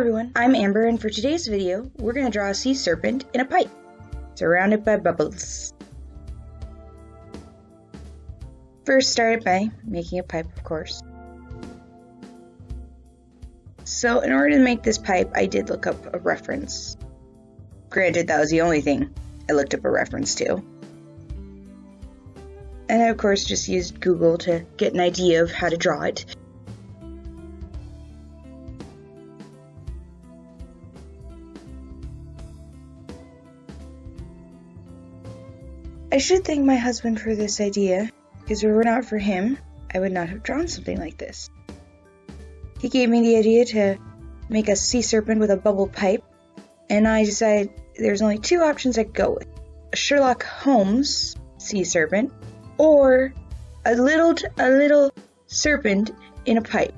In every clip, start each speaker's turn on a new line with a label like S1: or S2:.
S1: everyone, I'm Amber, and for today's video, we're going to draw a sea serpent in a pipe, surrounded by bubbles. First, start by making a pipe, of course. So, in order to make this pipe, I did look up a reference. Granted, that was the only thing I looked up a reference to. And I, of course, just used Google to get an idea of how to draw it. I should thank my husband for this idea, because if it were not for him, I would not have drawn something like this. He gave me the idea to make a sea serpent with a bubble pipe, and I decided there's only two options I could go with. A Sherlock Holmes sea serpent, or a little serpent in a pipe.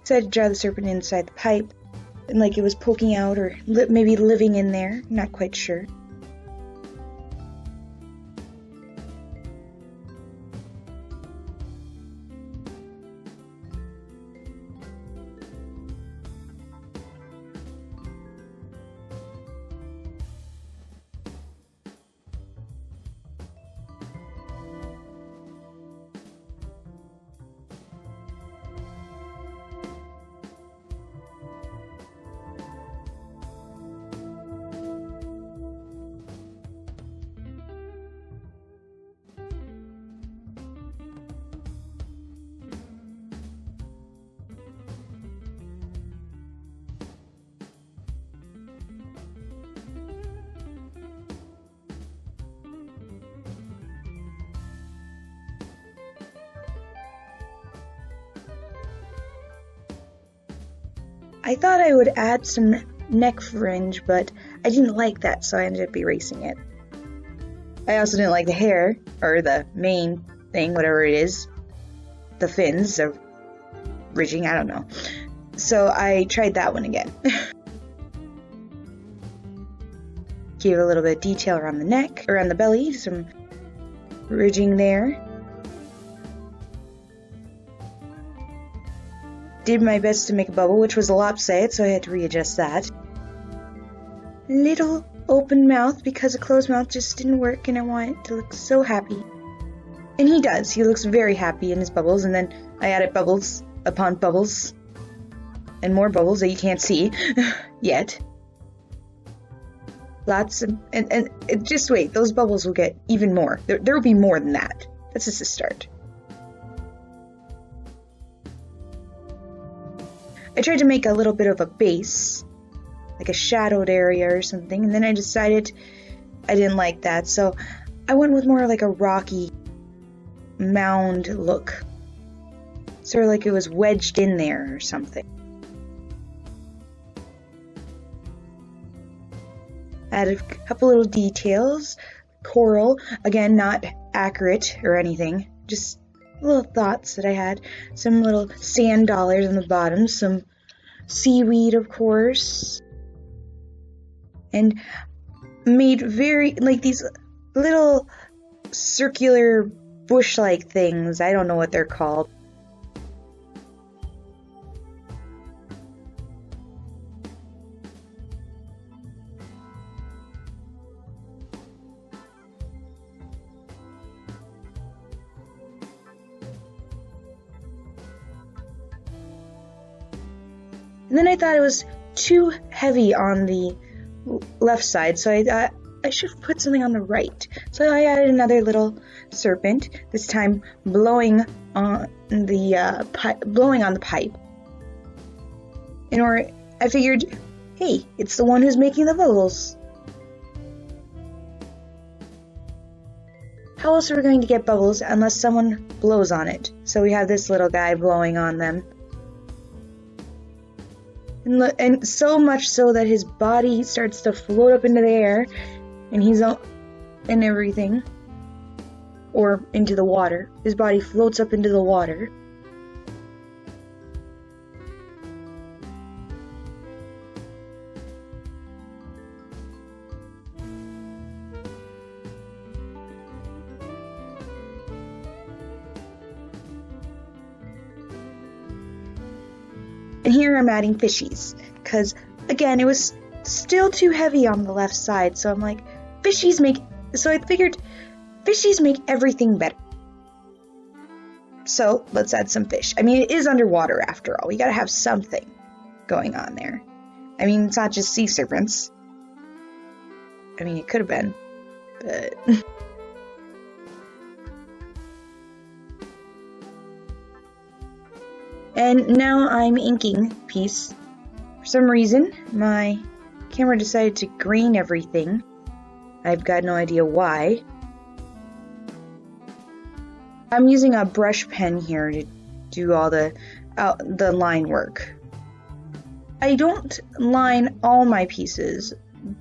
S1: Decided to draw the serpent inside the pipe, and like it was poking out or maybe living in there, not quite sure. I thought I would add some neck fringe, but I didn't like that, so I ended up erasing it. I also didn't like the hair, or the main thing, whatever it is. The fins, or ridging, I don't know. So I tried that one again. Gave a little bit of detail around the neck, around the belly, some ridging there. Did my best to make a bubble, which was a lopsided, so I had to readjust that. Little open mouth, because a closed mouth just didn't work, and I want it to look so happy. And he does. He looks very happy in his bubbles, and then I added bubbles upon bubbles. And more bubbles that you can't see yet. Lots of... And just wait, those bubbles will get even more. There will be more than that. That's just a start. I tried to make a little bit of a base, like a shadowed area or something, and then I decided I didn't like that, so I went with more like a rocky mound look. Sort of like it was wedged in there or something. Added a couple little details. Coral, again, not accurate or anything, just little thoughts that I had. Some little sand dollars on the bottom, some seaweed, of course, and made very, like, these little circular bush-like things. I don't know what they're called. And then I thought it was too heavy on the left side, so I thought I should put something on the right. So I added another little serpent, this time blowing on the pipe. I figured, hey, it's the one who's making the bubbles. How else are we going to get bubbles unless someone blows on it? So we have this little guy blowing on them. And so much so that his body starts to float up into the air, and he's and everything, or into the water. His body floats up into the water. And here I'm adding fishies, because, again, it was still too heavy on the left side, so I'm like, so I figured fishies make everything better. So let's add some fish. I mean, it is underwater after all. We gotta have something going on there. I mean, it's not just sea serpents. I mean, it could have been, but... And now I'm inking piece. For some reason, my camera decided to grain everything. I've got no idea why. I'm using a brush pen here to do all the line work. I don't line all my pieces,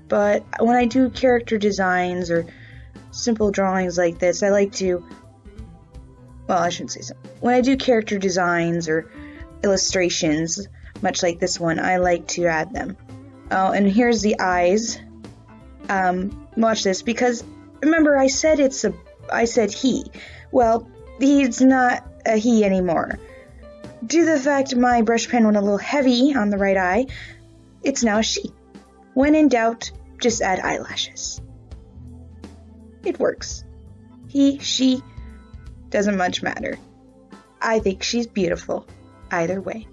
S1: but when I do character designs or simple drawings like this, I like to, well, I shouldn't say so. When I do character designs or illustrations, much like this one, I like to add them. Oh, and here's the eyes. Watch this, because remember I said he. Well, he's not a he anymore. Due to the fact my brush pen went a little heavy on the right eye, it's now a she. When in doubt, just add eyelashes. It works. He, she, doesn't much matter. I think she's beautiful either way.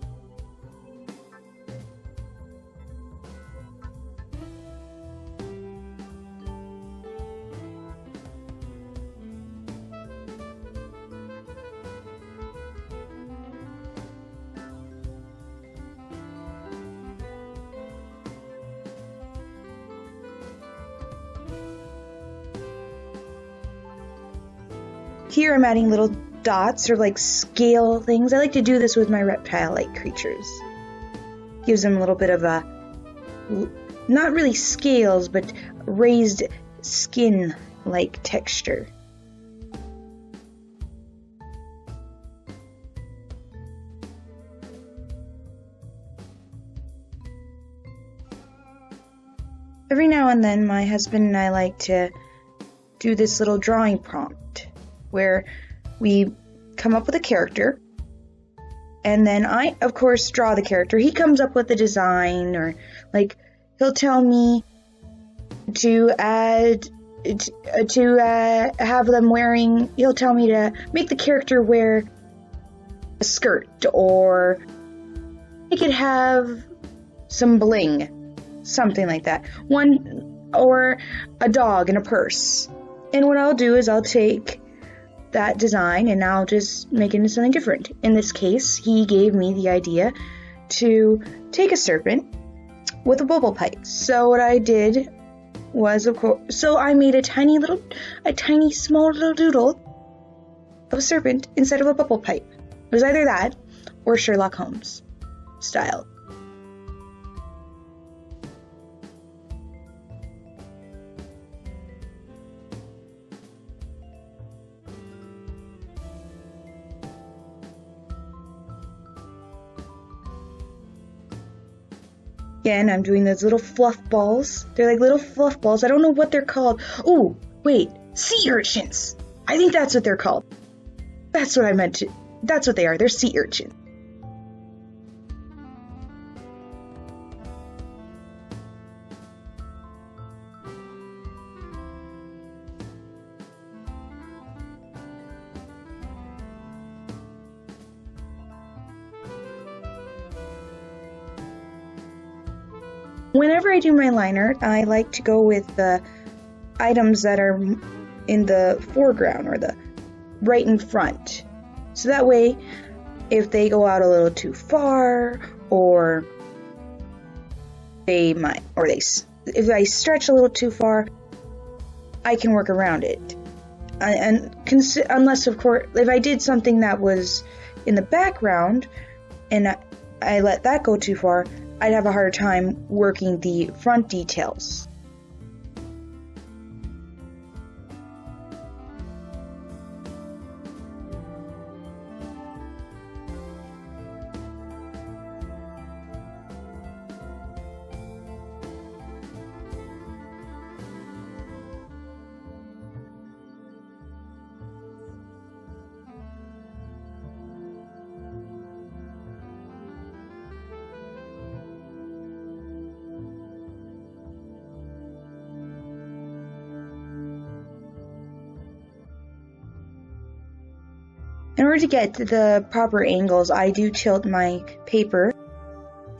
S1: Here I'm adding little dots or like scale things. I like to do this with my reptile-like creatures. Gives them a little bit of a, not really scales, but raised skin-like texture. Every now and then my husband and I like to do this little drawing prompt where we come up with a character, and then I, of course, draw the character. He comes up with a design, or like he'll tell me to have them wearing. He'll tell me to make the character wear a skirt, or make it have some bling, something like that. Or a dog in a purse. And what I'll do is I'll take that design and I'll just make it into something different. In this case, he gave me the idea to take a serpent with a bubble pipe. So what I did was, of course, so I made a tiny small little doodle of a serpent instead of a bubble pipe. It was either that or Sherlock Holmes style. Again, I'm doing those little fluff balls. They're like little fluff balls. I don't know what they're called. Oh, wait, sea urchins. I think that's what they're called. That's what I meant to. That's what they are. They're sea urchins. Whenever I do my line art, I like to go with the items that are in the foreground or the right in front. So that way, if they go out a little too far, or if I stretch a little too far, I can work around it. Unless, of course, if I did something that was in the background and I let that go too far, I'd have a harder time working the front details. order to get the proper angles, I do tilt my paper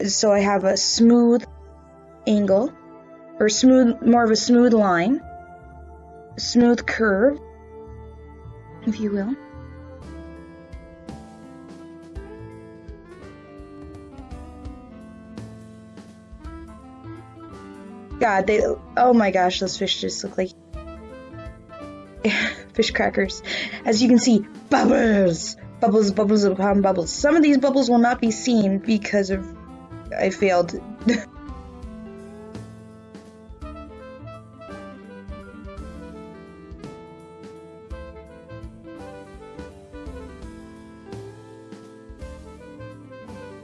S1: so I have a smooth angle, or more of a smooth line, a smooth curve, if you will. God, oh my gosh, those fish just look like fish crackers. As you can see, bubbles! Bubbles, bubbles upon bubbles. Some of these bubbles will not be seen because I failed.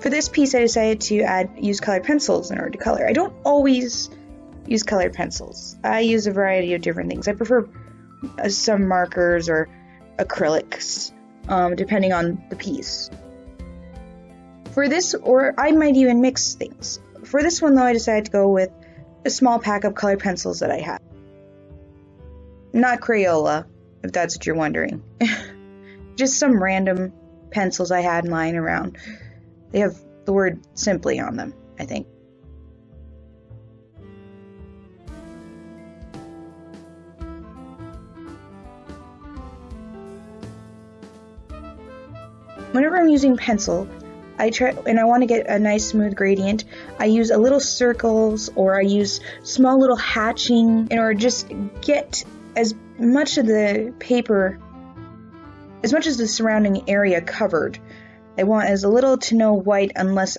S1: For this piece, I decided to use colored pencils in order to color. I don't always use colored pencils. I use a variety of different things. I prefer some markers or acrylics, depending on the piece. For this, or I might even mix things. For this one, though, I decided to go with a small pack of colored pencils that I had. Not Crayola, if that's what you're wondering. Just some random pencils I had lying around. They have the word Simply on them, I think. Whenever I'm using pencil, I want to get a nice smooth gradient, I use a little circles, or I use small little hatching in order to just get as much of the paper, as much as the surrounding area covered. I want as little to no white unless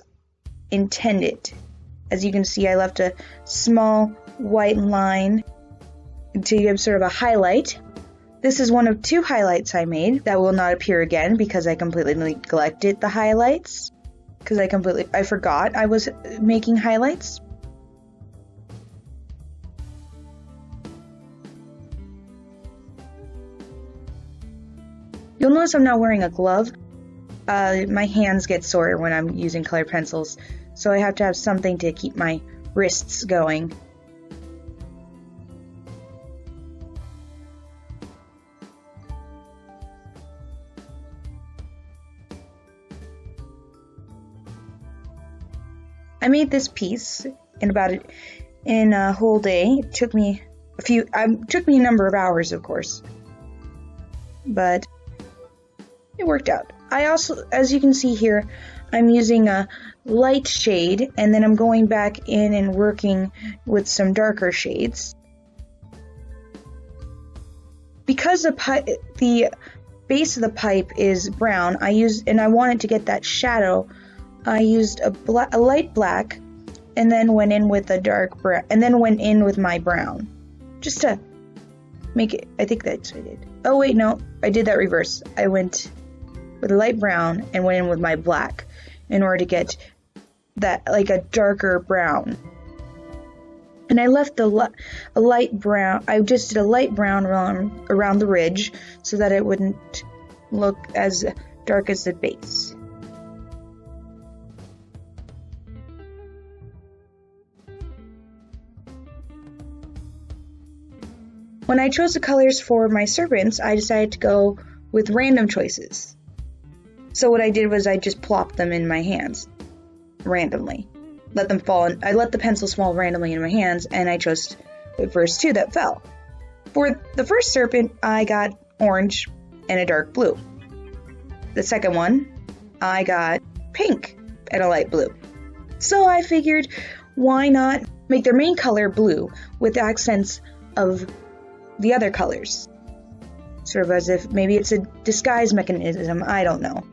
S1: intended. As you can see, I left a small white line to give sort of a highlight. This is one of 2 highlights I made that will not appear again because I completely neglected the highlights. Because I forgot I was making highlights. You'll notice I'm not wearing a glove. My hands get sore when I'm using colored pencils, so I have to have something to keep my wrists going. I made this piece in a whole day. It took me a number of hours, of course, but it worked out. I also, as you can see here, I'm using a light shade, and then I'm going back in and working with some darker shades. Because the base of the pipe is brown, I wanted to get that shadow. I used a light black, and then went in with a dark brown, and then went in with my brown, just to make it. I think that's what I did. Oh wait, no, I did that reverse. I went with a light brown and went in with my black in order to get that like a darker brown. And I left a light brown. I just did a light brown around the ridge so that it wouldn't look as dark as the base. When I chose the colors for my serpents, I decided to go with random choices. So what I did was I just plopped them in my hands randomly. Let them fall, I let the pencils fall randomly in my hands, and I chose the first 2 that fell. For the first serpent, I got orange and a dark blue. The second one, I got pink and a light blue. So I figured, why not make their main color blue with accents of the other colors? Sort of as if maybe it's a disguise mechanism, I don't know.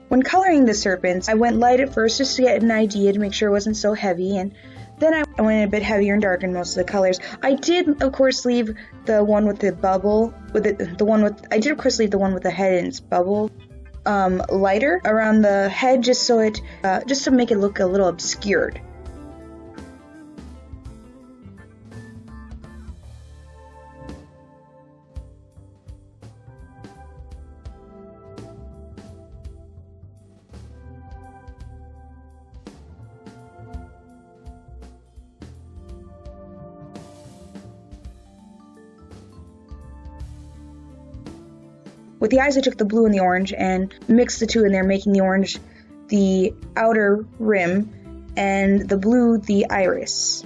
S1: When coloring the serpents, I went light at first just to get an idea to make sure it wasn't so heavy, and then I went a bit heavier and darkened most of the colors. I did, of course, leave the one with the bubble, I did, of course, leave the one with the head and its bubble lighter around the head just to make it look a little obscured. With the eyes, I took the blue and the orange and mixed the two in there, making the orange the outer rim and the blue the iris.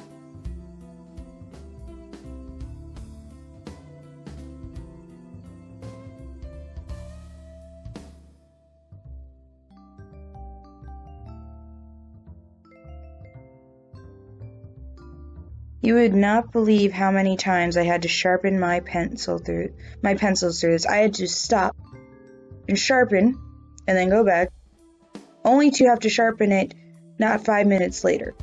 S1: You would not believe how many times I had to sharpen my pencils through this. I had to stop and sharpen and then go back, only to have to sharpen it not 5 minutes later.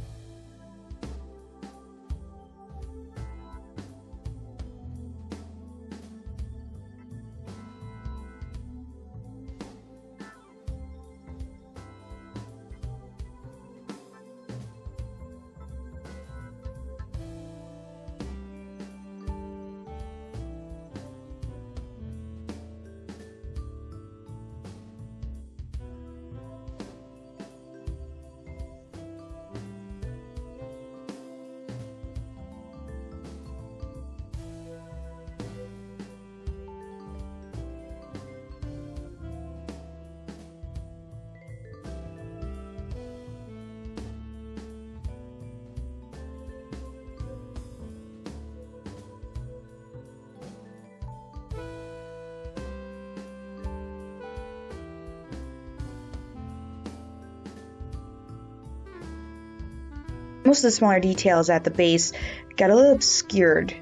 S1: Most of the smaller details at the base got a little obscured,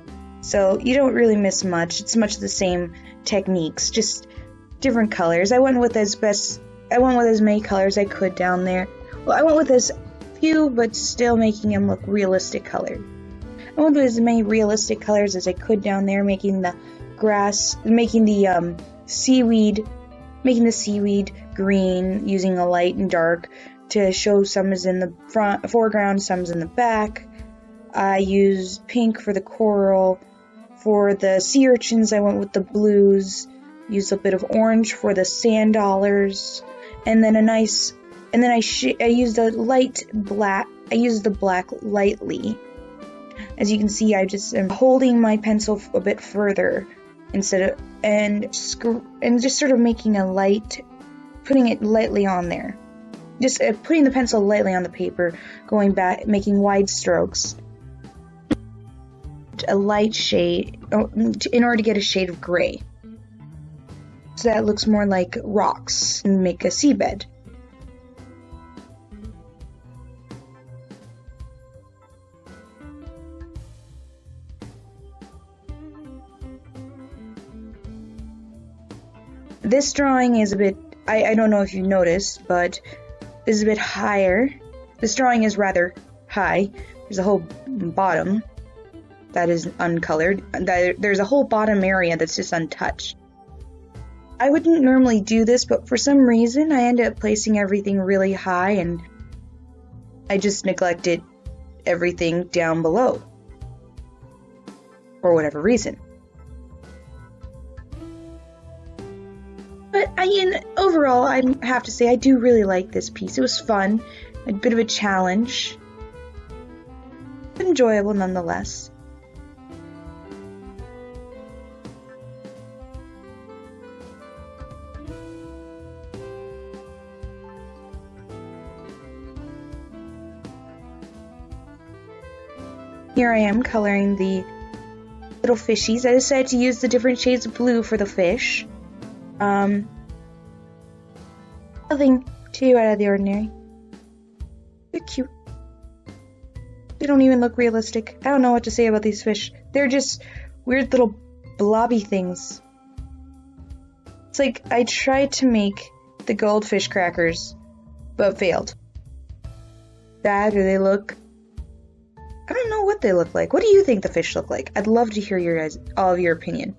S1: so you don't really miss much. It's much the same techniques, just different colors. I went with as many colors I could down there. Well, I went with as few, but still making them look realistic colored. I went with as many realistic colors as I could down there, making the grass, making the seaweed green, using a light and dark to show some is in the foreground, some's in the back. I used pink for the coral. For the sea urchins, I went with the blues. Used a bit of orange for the sand dollars, and then I used a light black. I used the black lightly. As you can see, I just am holding my pencil a bit further and just sort of making putting it lightly on there. Just putting the pencil lightly on the paper, going back, making wide strokes. A light shade, in order to get a shade of gray. So that looks more like rocks and make a seabed. This drawing is a bit, I don't know if you noticed, but is a bit higher. This drawing is rather high. There's a whole bottom that is uncolored. There's a whole bottom area that's just untouched. I wouldn't normally do this, but for some reason I ended up placing everything really high and I just neglected everything down below. For whatever reason. But overall, I have to say I do really like this piece. It was fun, a bit of a challenge, but enjoyable nonetheless. Here I am coloring the little fishies. I decided to use the different shades of blue for the fish. Nothing too out of the ordinary. They're cute. They don't even look realistic. I don't know what to say about these fish. They're just weird little blobby things. It's like I tried to make the goldfish crackers, but failed. Bad, or they look... I don't know what they look like. What do you think the fish look like? I'd love to hear all of your opinion.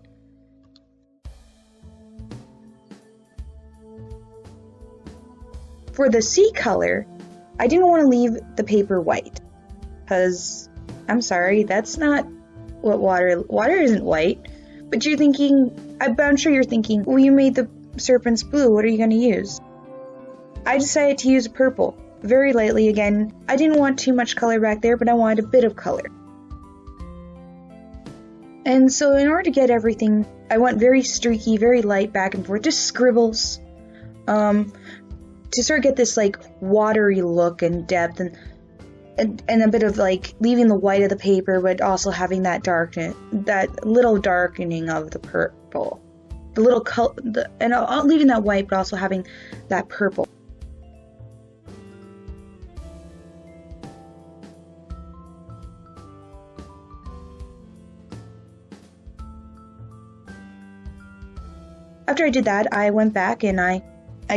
S1: For the sea color, I didn't want to leave the paper white, because, I'm sorry, that's not what water isn't white, but you're thinking, I'm sure you're thinking, well, you made the serpents blue, what are you going to use? I decided to use purple, very lightly again. I didn't want too much color back there, but I wanted a bit of color. And so in order to get everything, I went very streaky, very light, back and forth, just scribbles, to sort of get this like watery look and depth, and a bit of like leaving the white of the paper, but also having that darkness, that little darkening of the purple, the little color, and leaving that white, but also having that purple. After I did that, I went back and I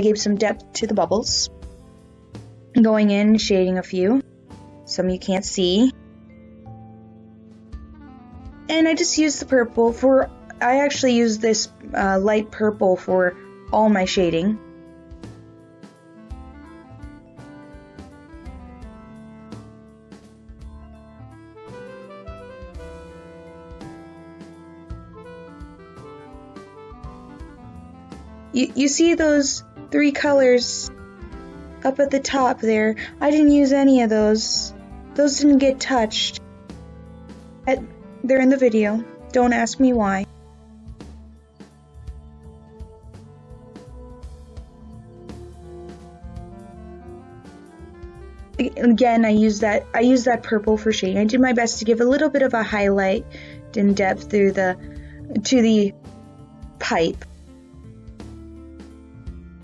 S1: gave some depth to the bubbles, going in, shading a few. Some you can't see. And I just used the purple I actually used this light purple for all my shading. You see those 3 colors up at the top there? I didn't use any of those. Those didn't get touched. They're in the video. Don't ask me why. Again, I used that purple for shading. I did my best to give a little bit of a highlight and depth to the pipe.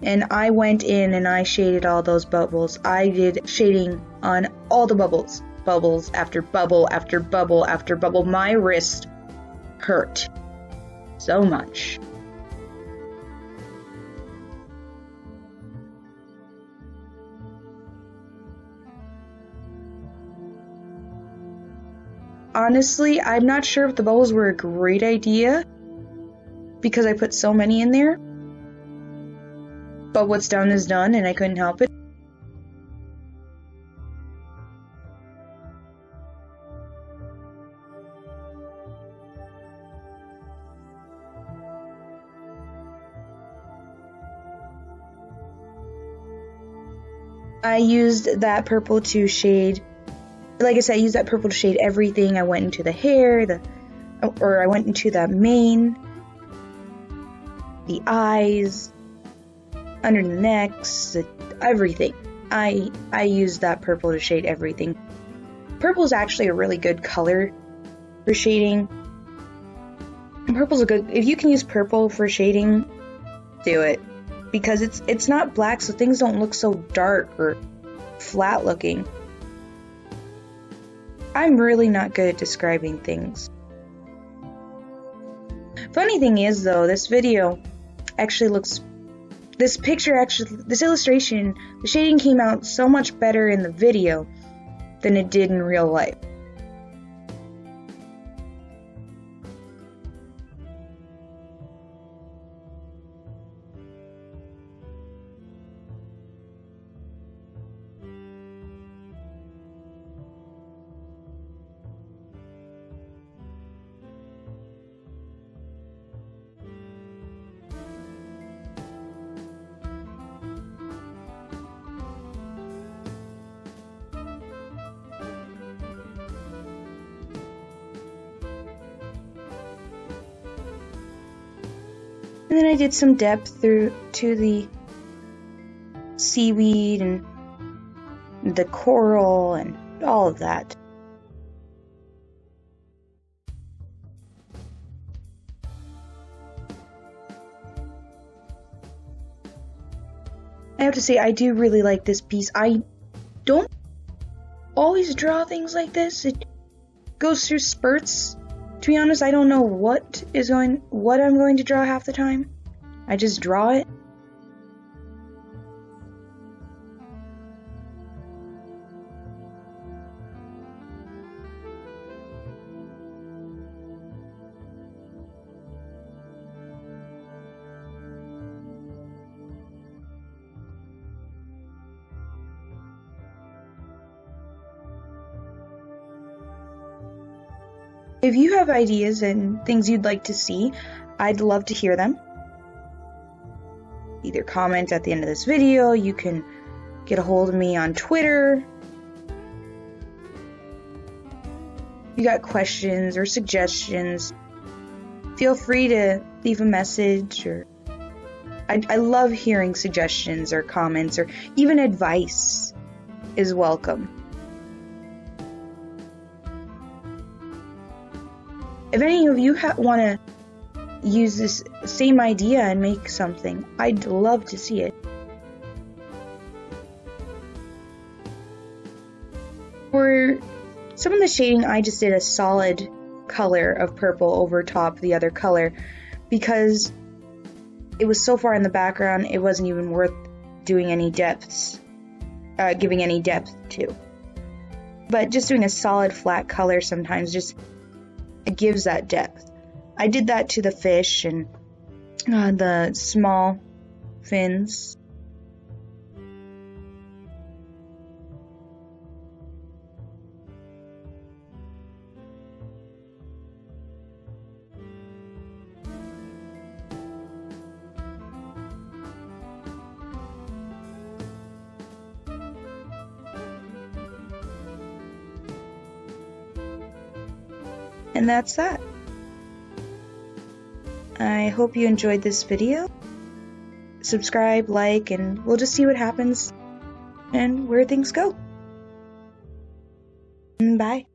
S1: And I went in and I shaded all those bubbles. I did shading on all the bubbles. Bubbles after bubble after bubble after bubble. My wrist hurt so much. Honestly, I'm not sure if the bubbles were a great idea because I put so many in there. But what's done is done, and I couldn't help it. I used that purple to shade, like I said, I used that purple to shade everything. I went into the hair, I went into the mane, the eyes, under the necks, everything. I used that purple to shade everything. Purple is actually a really good color for shading. Purple's a good, if you can use purple for shading, do it. Because it's not black, so things don't look so dark or flat looking. I'm really not good at describing things. Funny thing is though, this illustration, the shading came out so much better in the video than it did in real life. And then I did some depth through to the seaweed and the coral and all of that. I have to say, I do really like this piece. I don't always draw things like this. It goes through spurts. To be honest, I don't know what I'm going to draw half the time. I just draw it. If you have ideas and things you'd like to see, I'd love to hear them. Either comment at the end of this video, you can get a hold of me on Twitter. If you got questions or suggestions, feel free to leave a message, or I love hearing suggestions or comments, or even advice is welcome. If any of you want to use this same idea and make something, I'd love to see it. For some of the shading, I just did a solid color of purple over top of the other color because it was so far in the background it wasn't even worth doing any depths, giving any depth to. But just doing a solid flat color sometimes just gives that depth. I did that to the fish and the small fins. And that's that. I hope you enjoyed this video. Subscribe, like, and we'll just see what happens and where things go. Bye.